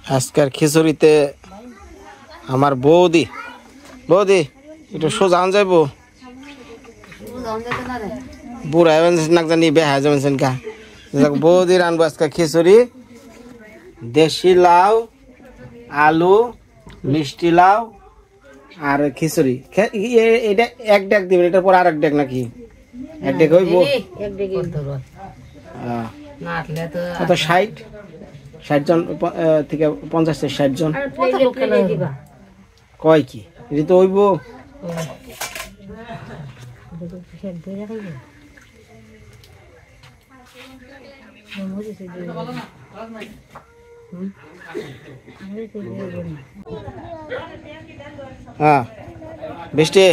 আজকের খিচুড়িতে আমার বৌদি একটু সোজা আন যাইব বুড়া না জানি বেহা যাবেন কা বৌদি রানবো আজকে খিচুড়ি দেশি লাউ আলু মিষ্টি লাউ আর খিচুড়ি এটা এক ডেক দিবেন এটার পর আর এক ডেক নাকি এক ডেক হইব কত 60 জন থেকে 50 থেকে 60 জন কয় কি এটা তো হইব হ্যাঁ বৃষ্টি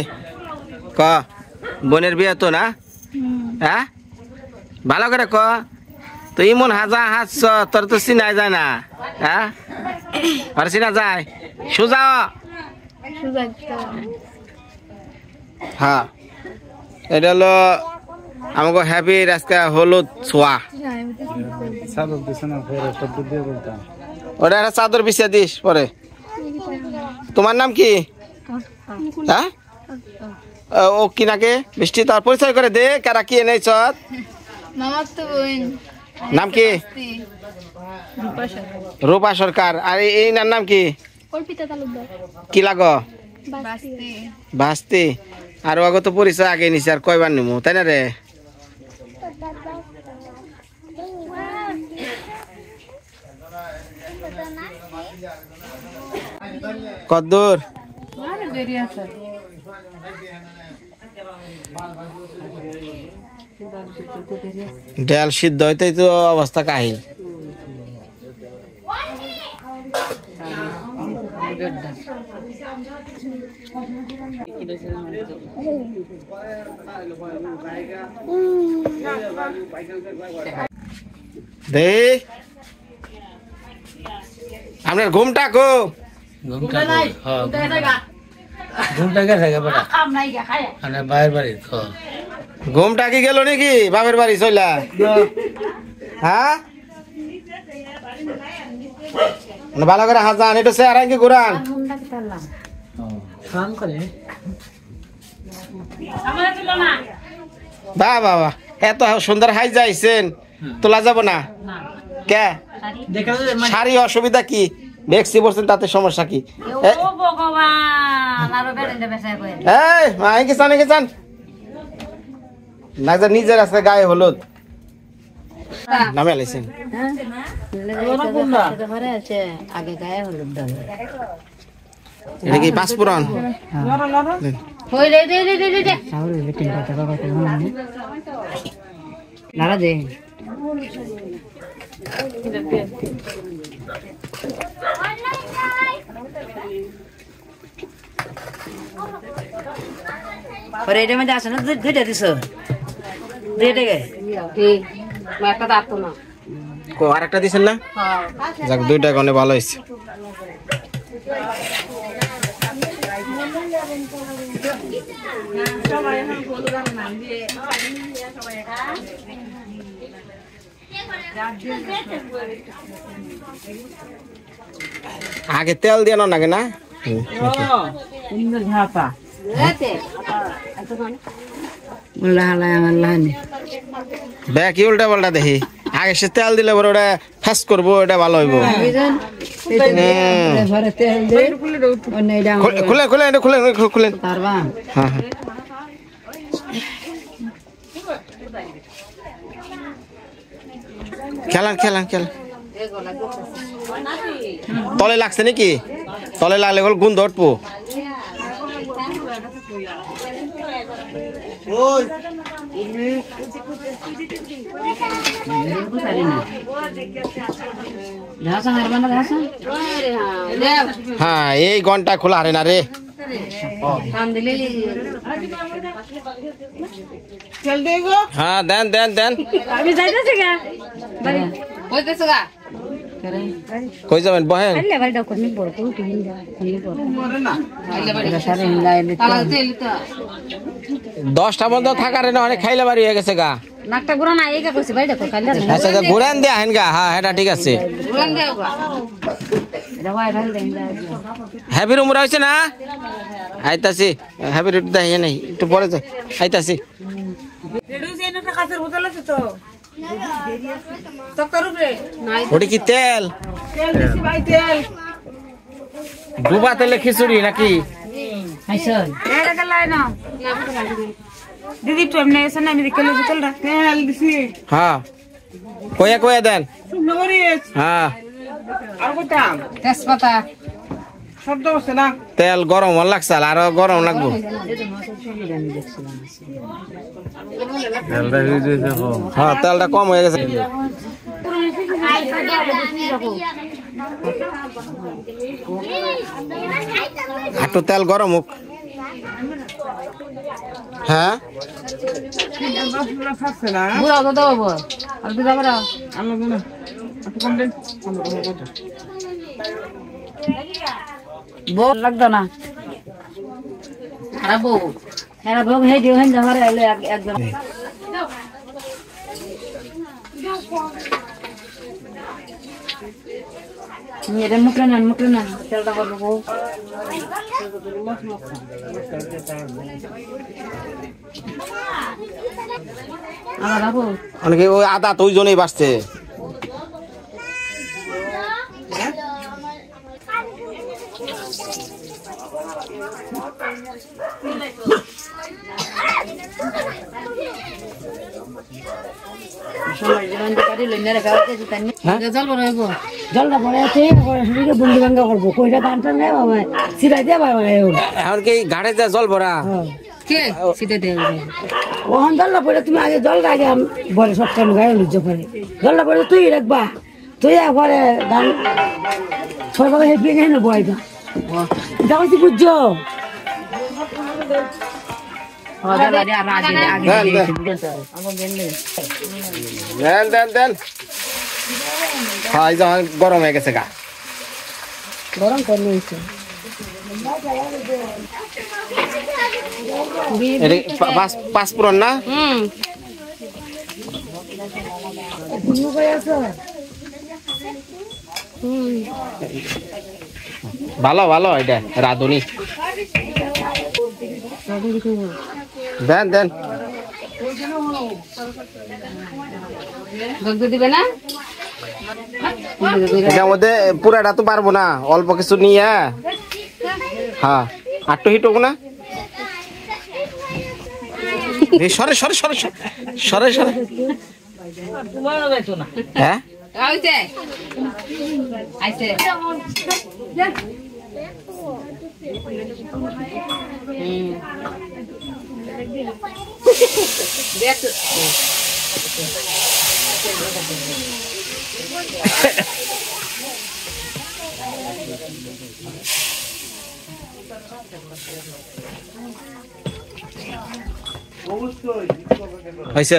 ক বোনের বিয়ে তো না হ্যাঁ ভালো করে ক তো ইমন হাজা হাসছ তোর তো চিনা যায় না হ্যাঁ আর চিনা যায় সোজা হ্যাঁ এটা হলো আমাকে হ্যাপি আজকে হলুদ ছোয়া ওটা একটা চাদর বিছিয়ে দিস পরে তোমার নাম কি হ্যাঁ ও কি নাকে বৃষ্টি তার পরিচয় করে দে কারা কি এনেছ নাম কি রূপা সরকার আর এই নাম কি কি লাগো বাস্তি আর আগত পরিচয় আগে নিছে আর কয়বার নিমু তাই না রে কদ্দুর ডাল সিদ্ধ হইতেই তো অবস্থা কাহিল দে আপনার ঘুমটা কো ঘুমটা কি গেল নাকি বাপের বাড়ি চইলা হ্যাঁ ভালো করে হাজান এটা সে আর কি ঘুরান বাহ বাবা এত সুন্দর হাই যাইছেন তোলা যাব না কে শাড়ি অসুবিধা কি দেখছি বলছেন তাতে সমস্যা কি নিজের আছে গায়ে হলুদ নামে আলাইছেন এটা কি পাঁচপুরন নারা দে পরে এটা মধ্যে আসে না দুইটা দিছ দুইটা গে একটা দাঁত না কো আরেকটা দিছেন না যাক দুইটা গনে ভালো হইছে আগে তেল দিয়ে না নাকি না কি উল্টা পাল্টা দেখি আগে সে তেল দিলে পরে ওটা ফাস্ট করবো ওটা ভালো হইব খুলে খুলে খুলে খুলে হ্যাঁ খেলান খেলান খেলান তলে লাগছে নাকি তলে লাগলে গুণ ধরবো হ্যাঁ এই ঘন্টা খোলা হারে না রে হ্যাঁ দেন দেন দেন কই যাবেন বহেন 10টা বন্ধ থাকার না অনেক খাইলে বাড়ি হয়ে গেছে গা নাকটা ঘুরা না এইটা কইছি ভাই দেখো কাল আচ্ছা আচ্ছা ঘুরান দিয়ে আহেন গা হ্যাঁ এটা ঠিক আছে ঘুরান দেও গা এটা ভাই ঢাল দেন হ্যাপি রুম রয়েছে না আইতাছি হ্যাপি রুম দেয় নাই একটু পরে যাই আইতাছি রেডুস এনে একটা কাঁচের বোতল আছে তো তক্তার উপরে নাই ওটা কি তেল তেল দিছি ভাই তেল ডুবা তেলে খিচুড়ি নাকি আইসন এটা গলাই না দিদি তো এমনি এসে না আমি দেখলে বোতলটা তেল দিছি হ্যাঁ কয়া কয়া দেন মরিচ হ্যাঁ আর কত তেজপাতা শব্দ হচ্ছে না তেল গরম লাগছে আরো গরম লাগবো হ্যাঁ তেলটা কম হয়ে গেছে একটু তেল গরম হোক হ্যাঁ বুড়া তো দেবো আর দিদা বড় বউ লাগতো না খারাপ বউ খারাপ বউ হে দিও হেন জামার আইলো একজন এটা মুখে না তেলটা করবো বউ আমার বাবু অনেকে ওই আদা তো ওই জন্যই বাঁচছে জলটা পরে আছে বন্ধু ভাঙ্গা করবো কইটা টান টান গায়ে বাবা সিধাই দিয়ে বাবা এখন কি ঘাটে যা জল ভরা কে সিধে দিয়ে ওখান জলটা পরে তুমি আগে জলটা আগে বলে সব টাইম গায়ে লুজ পরে জলটা পরে তুই রাখবা তুই পরে ধান ছয় বাবা হেঁপে গেলে বয়টা দেখো তুই বুঝছো দেন গরম হয়ে গেছে গা গরম করে নিয়েছে পাঁচপুরন না ভালো ভালো এটা রাঁধুনি দেন দিবে না এটার মধ্যে পুরাটা তো পারবো না অল্প কিছু নিয়ে হ্যাঁ আটটু হিটুক না সরে সরে সরে সরে সরে হ্যাঁ হয়েছে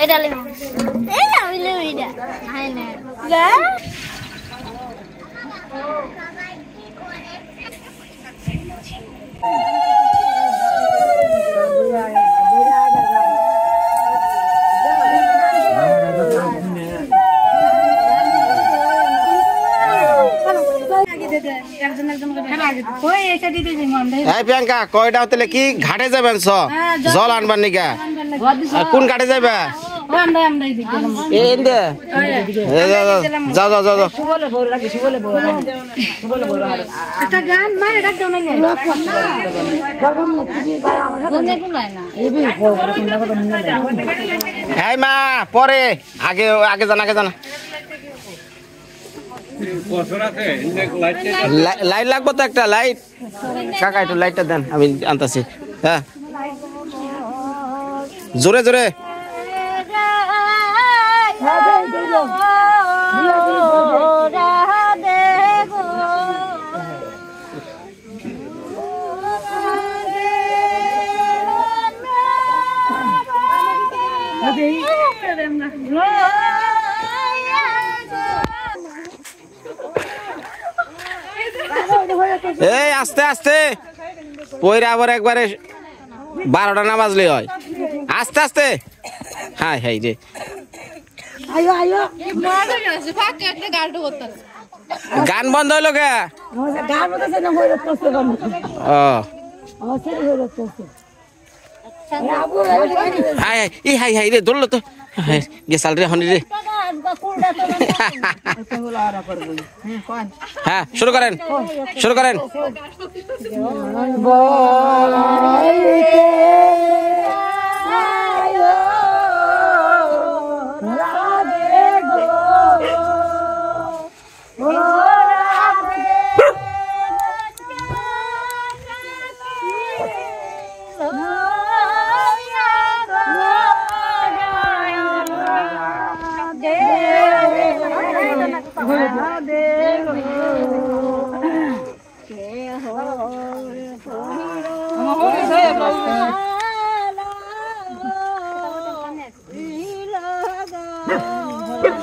এটা লে এটা হইলো এটা হাই না প্রিয়াঙ্কা কয়টা হতে কি ঘাটে যাবেন জল আনবার নিকা কোন ঘাটে যাবে যাও যাও যাও যাও হ্যাঁ মা পরে আগে আগে জানা লাইট লাগবো তো একটা লাইট কাকা একটু লাইটটা দেন আমি আনতাছি হ্যাঁ জোরে জোরে এই আস্তে আস্তে পয়রা আবার একবারে 12টা না বাজলে হয় আস্তে আস্তে হাই হাই রে আয়ো আয়ো গান বন্ধ হইলো কে গান বলতেছে না হইলো কষ্ট গান ও আমার ছেলে হইলো কষ্ট হাই হাই ই হাই হাই রে দৌড়লো তো গেছাল রে হনি রে হ্যাঁ শুরু করেন শুরু করেন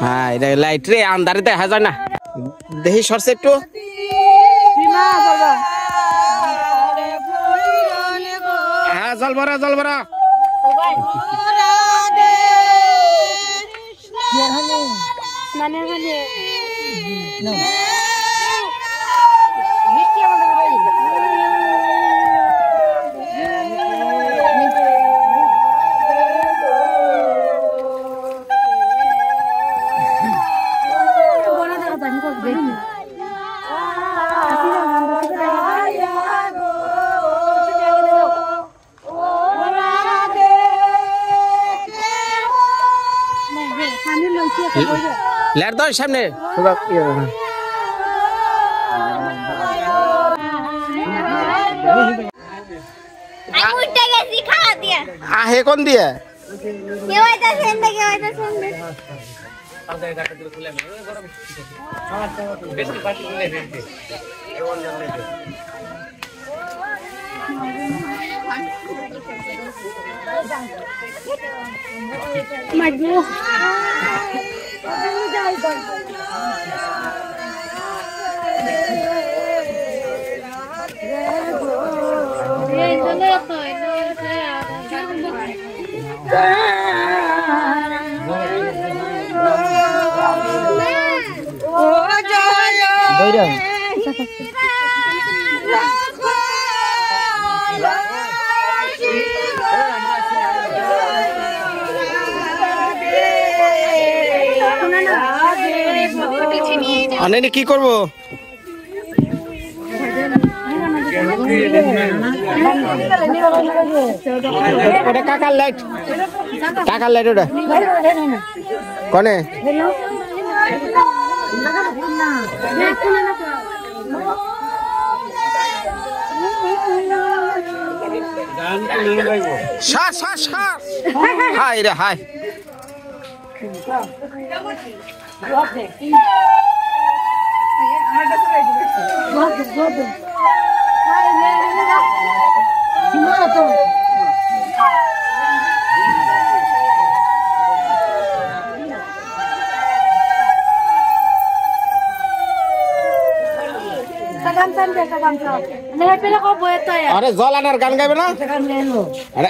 হ্যাঁ এটা লাইট রে আন্ধারে দেখা যায় না দেখি সরছে একটু হ্যাঁ জল ভরা জল ভরা লেট দাও সামনে আহে কোন দিয়ে অনেক কি করবো ওটা কাকার লাইট ওটা কনে হাই রে হাই আরে জল আনার গান গাইবে না আরে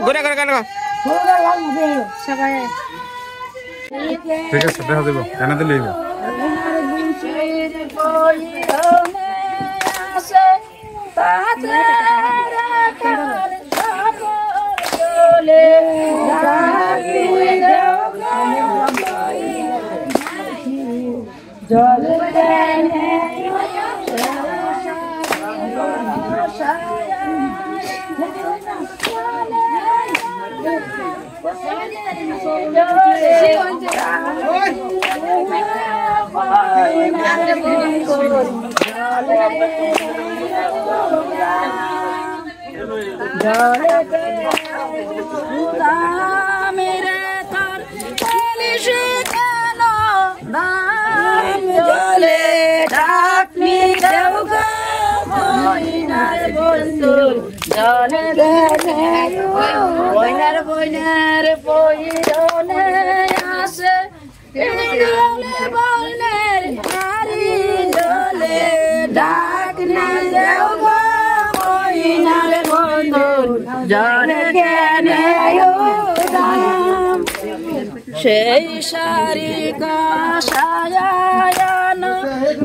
ঘুরে ঘুরে গান ঠিক আছে দেখা দেব জানা দিলে বইনার বন্ধু জলে বইনার বইনার বইরনে আসে বইনার হারি জলে ডাক না দেও বইনার বন্ধু জলে কেনে দাম সেই শাড়ি কাশায়ান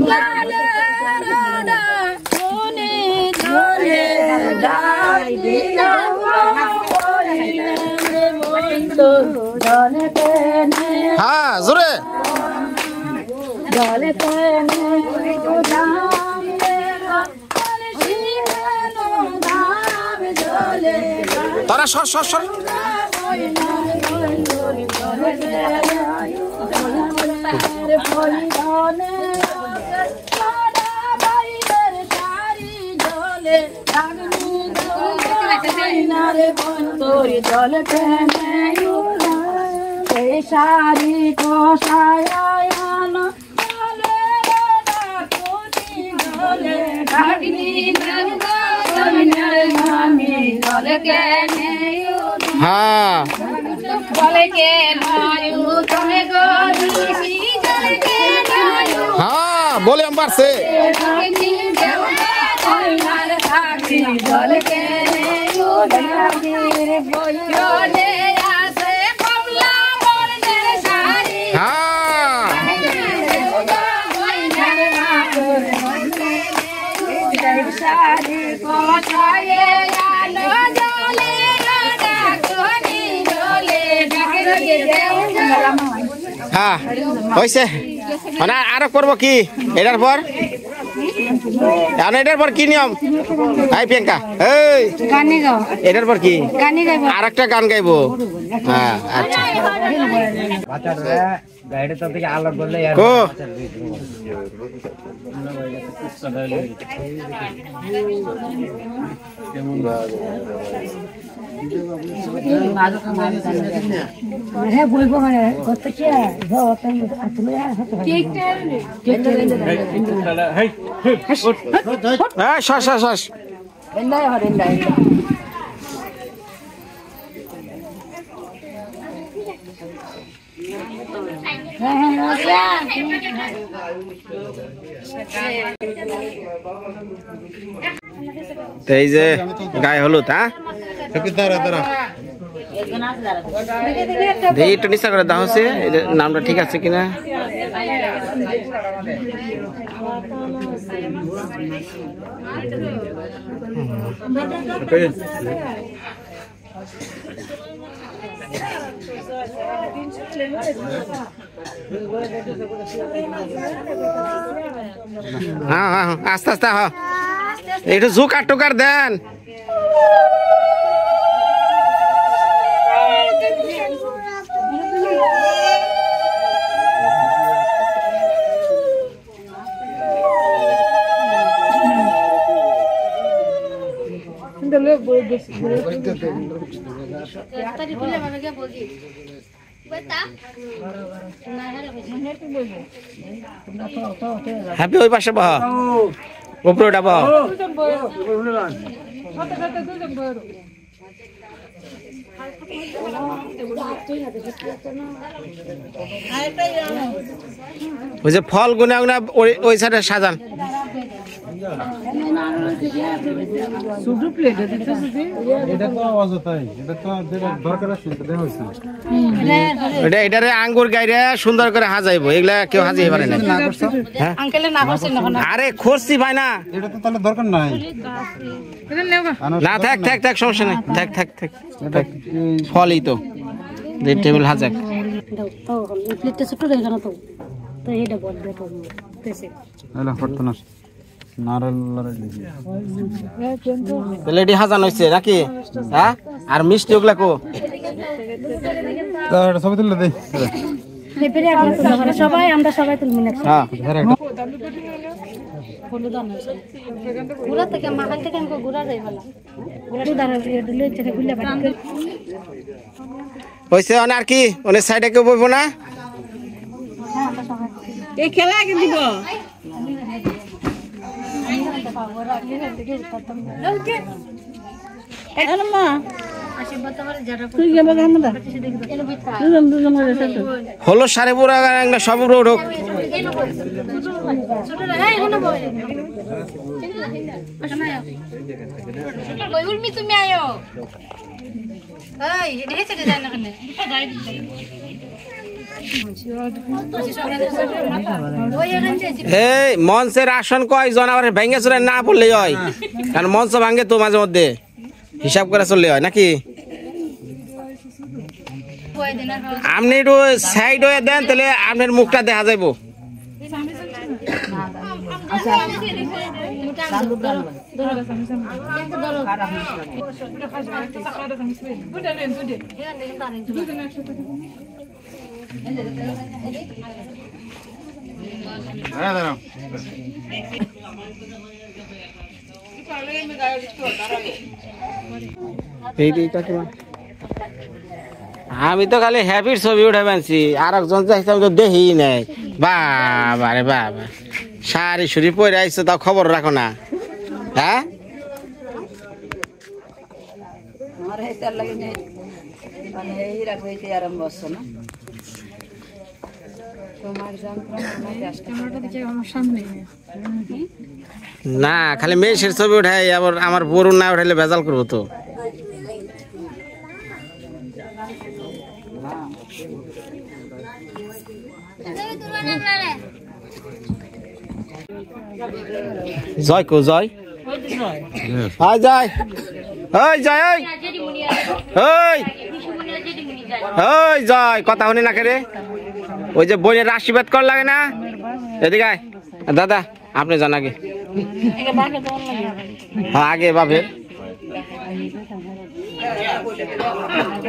লালে রাডা কোনে ধরে ডাক দিও বইনার বন্ধু জলে কেনে হ্যাঁ জোরে জলে কেনে দাম জলে শিখানো দাম জলে তোরা সর সর সর জলে সারি কষায়ান জলে কেনে হ্যাঁ জলে কেনে তুমি গরিবি জলে কেনে হ্যাঁ বলে আমি পারছে জলে কেনে বইলে আসে কমলা বর্ণের শাড়ি হ্যাঁ শাড়ি কোথায় আলো জলে ডাকনি জলে হ্যাঁ হয়েছে মানে আরো করবো কি এটার পর এটার পর কি নিয়ম হাই প্রিয়াঙ্কা এই গানি গাও এটার পর কি গানি গাইবো আর একটা গান গাইবো হ্যাঁ আচ্ছা কো হ্যাঁ বলবো মানে কত কি তুমি হ্যাঁ শ্বাস শ্বাস শ্বাস তো এই যে গায়ে হলুদ হ্যাঁ দেখি একটু নিশা করে দাও হচ্ছে নামটা ঠিক আছে কিনা হ্যাঁ হ্যাঁ আস্তে আস্তে হ্যাঁ একটু জোকার টোকার দেন হ্যাপি ওই পাশে বাহ উপরেটা বাহ ওই যে ফল গুনা গুনা ওই সাইডে সাজান এটারে আঙ্গুর গাইরে সুন্দর করে হাজাইবো এগুলা কেউ হাজাই পারে না আরে খরচি ভাই না এটা তো তাহলে দরকার নাই না থাক থাক থাক সমস্যা নেই থাক থাক থাক ফলই তো টেবিল হাজাক প্লেটি হাজান হয়েছে নাকি হ্যাঁ আর মিষ্টি ওগুলা কো ছবি তুলে দেই সবাই আমরা সবাই তুলবি না হ্যাঁ ঘুরা থেকে মাখান থেকে আমাকে ঘুরা যাই ভালো ঘুরা দাঁড়া দিলে থেকে খুলে পারি হয়েছে আর কি অনেক সাইডে কেউ বইব না এই খেলা আগে দিব হলো সাড়ে পুরা সব উপরে উঠুক তুমি আয়ো এই মঞ্চের আসন কয়জন আবার ভেঙে চলে না পড়লেই হয়, কারণ মঞ্চ ভাঙে তো মাঝে মধ্যে, হিসাব করে চললে হয় নাকি। আপনি একটু সাইড হয়ে দেন, তাহলে আপনার মুখটা দেখা যাইবো। আমি তো খালি হ্যাপির ছবি উঠে পাচ্ছি, আর একজন চাইছে আমি তো দেখি নাই। বাবা রে বাবা, সারি সুরি পরে আইসো, তাও খবর রাখো না। হ্যাঁ না, খালি মেয়ের ছবি উঠাই, আবার আমার বরুণ না উঠাইলে ভেজাল করবো তো। জয় কো জয়, হ্যাঁ জয়, ওই জয়, ওই ওই ওই জয়, কথা শুনি না রে। ওই যে বোনের আশীর্বাদ কর লাগে না, এদিকে আয়। দাদা আপনি জান আগে, হ্যাঁ আগে বাপের।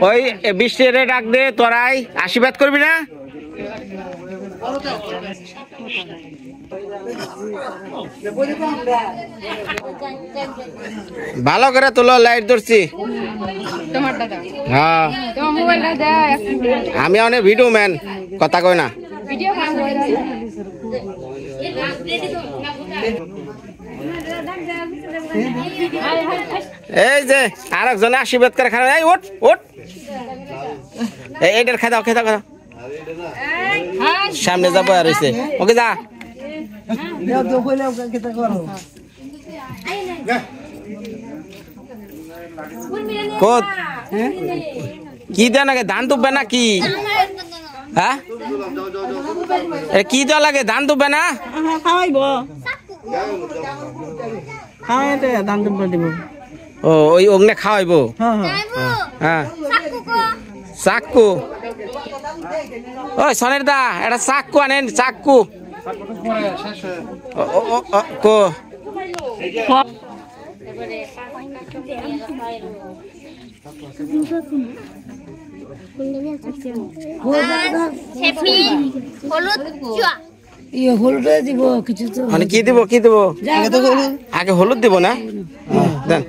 ওই বৃষ্টির ডাক দে, তোরাই আশীর্বাদ করবি না। ভালো করে তোলো, লাইট ধরছি। হ্যাঁ আমি অনেক ভিডিও ম্যান, কথা কই না। এই যে আর একজনে আশীর্বাদ করে খারাপ, এই ওঠ ওঠ, এইটার খাই দাও, খেয়ে দাও, সামনে যাবো আর হয়েছে। ওকে যা কোত কি দেওয়া লাগে, ধান তুববে না কি? হ্যাঁ কি দেওয়া লাগে, ধান তুববে না? খাওয়াইব, খাওয়াইতে ধান তুববে দিব। ও ওই অগ্নে খাওয়াইব। হ্যাঁ চাক্কু, ওই সনের দা এটা চাক্কু আনেন, চাক্কু কো মানে কি দিব, কি দিব? আগে হলুদ দিব না, দেন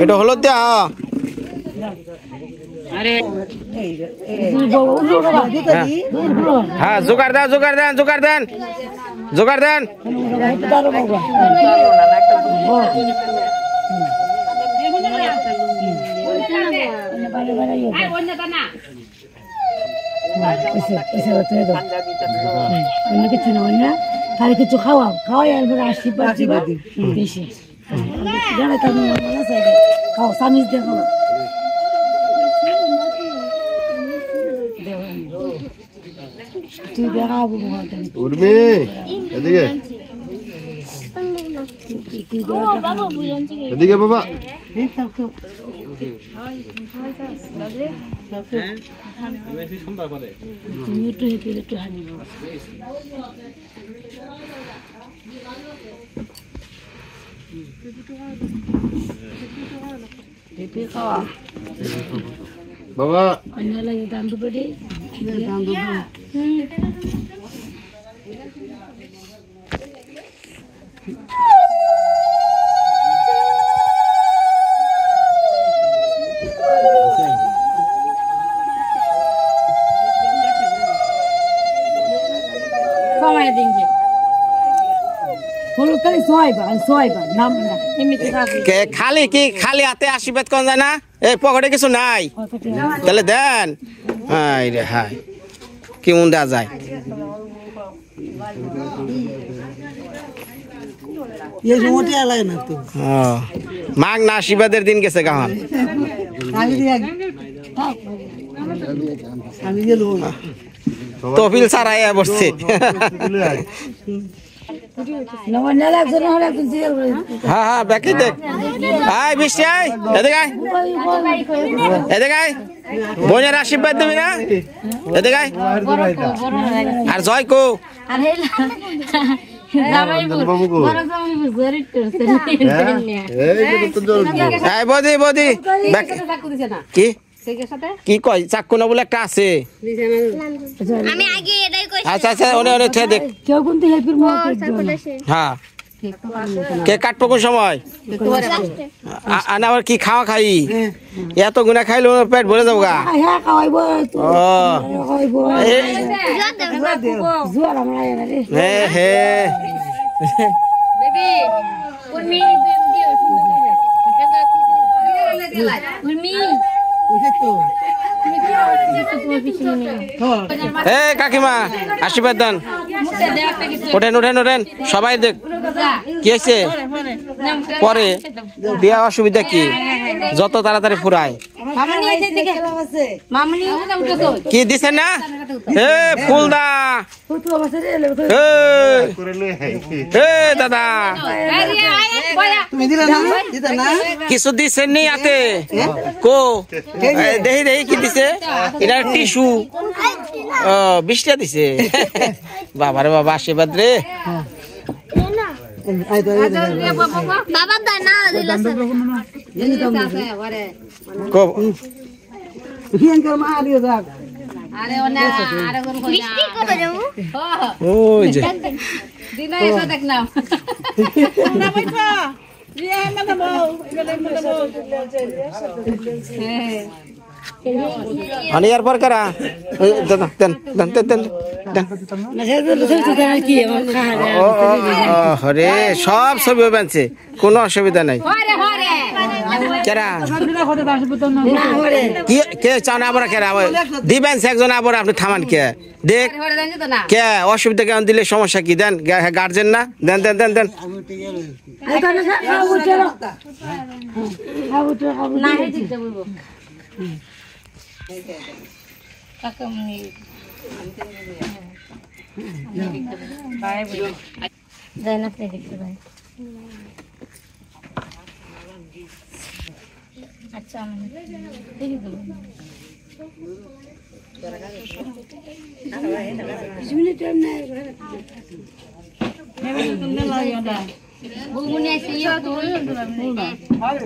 এটা হলুদ দেয়া। হ্যাঁ জোগাড় দেন, জোগাড় দেন, জোগাড় দেন, জোগাড় দেন। কিছু না, তাহলে কিছু খাওয়াও, খাওয়াই আশীর্বাদ বেশি খাও, সামিজ দেখো তুই দেখাবো উর্মি এদিকে, এদিকে বাবা। তুমি একটু হেঁটে একটু হানি খাওয়া বাবা অন্য লাগে দাম দুটো দিই, দাম দুটো কমায় দিন যে হলুদ খালি ছয়বার নাম না এমনিতে থাকে খালি কি খালি হাতে আশীর্বাদ কোন যায় না এই পকেটে কিছু নাই তাহলে দেন হাই রে হাই কেমন দেওয়া যায় মাগ না আশীর্বাদের দিন গেছে গান তফিল ছাড়াই বসছে হ্যাঁ হ্যাঁ ব্যাকি দেখ আয় বৃষ্টি আয় এদিকে আয় এদিকে আয় বোনের আশীর্বাদ দিবি না এদিকে আয় আর জয় কো বদি বদি কি কি কয় চাক্কু না বলে একটা আছে আমি আগে এটাই কইছি আচ্ছা আচ্ছা ওনে ওনে ঠে দেখ কেউ কিন্তু হেল্পির মত হ্যাঁ কে কাটবো কোন সময় আনা আবার কি খাওয়া খাই এত গুনা খাইলে পেট ভরে যাবো গা হ্যাঁ খাওয়াইবো ও খাওয়াইবো জোর আমরা রে হে হে বেবি উর্মি উর্মি এ কাকিমা আশীর্বাদ দেন ওঠেন ওঠেন ওঠেন সবাই দেখ কি হয়েছে পরে দেওয়া অসুবিধা কি যত তাড়াতাড়ি ফুরায় কি দিছেন না এ ফুল দা এ দাদা কিছু দিছেন নি হাতে কো দেখি দেখি কি দিছে এটা টিস্যু ও 20 টাকা দিছে বাবারে বাবা আশীর্বাদ রে বাবা দাই না দিলাছে কো মিষ্টি কত যাবো ওই যে দিনা এসে দেখ না না পয়সা রিয়া না বউ अनि यार पर करा देन देन देन देन अरे सब ছবি বানছে কোনো অসুবিধা নাই কেরা কি কে চান আবার কেরা দিবেন একজন আবার আপনি থামান কে দেখ কে অসুবিধা কেন দিলে সমস্যা কি দেন গার্জেন না দেন দেন দেন দেন না হে দিতে বলবো अच्छा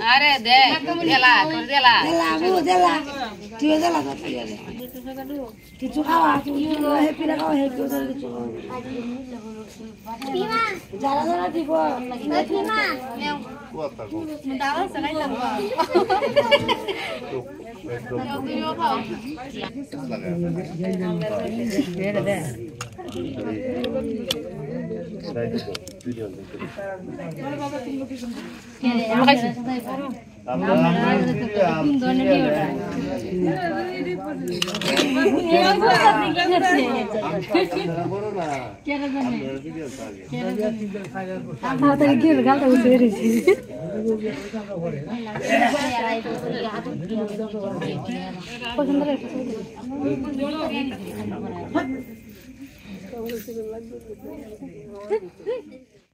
अरे दे देला कर देला देला তুই দেলা কিছু খাওয়া তুমি হ্যাপি লাগাও হ্যাপি কিছু পিমা যারা যারা দিব পিমা কথা কো দাও সবাই লাগবো পছন্দ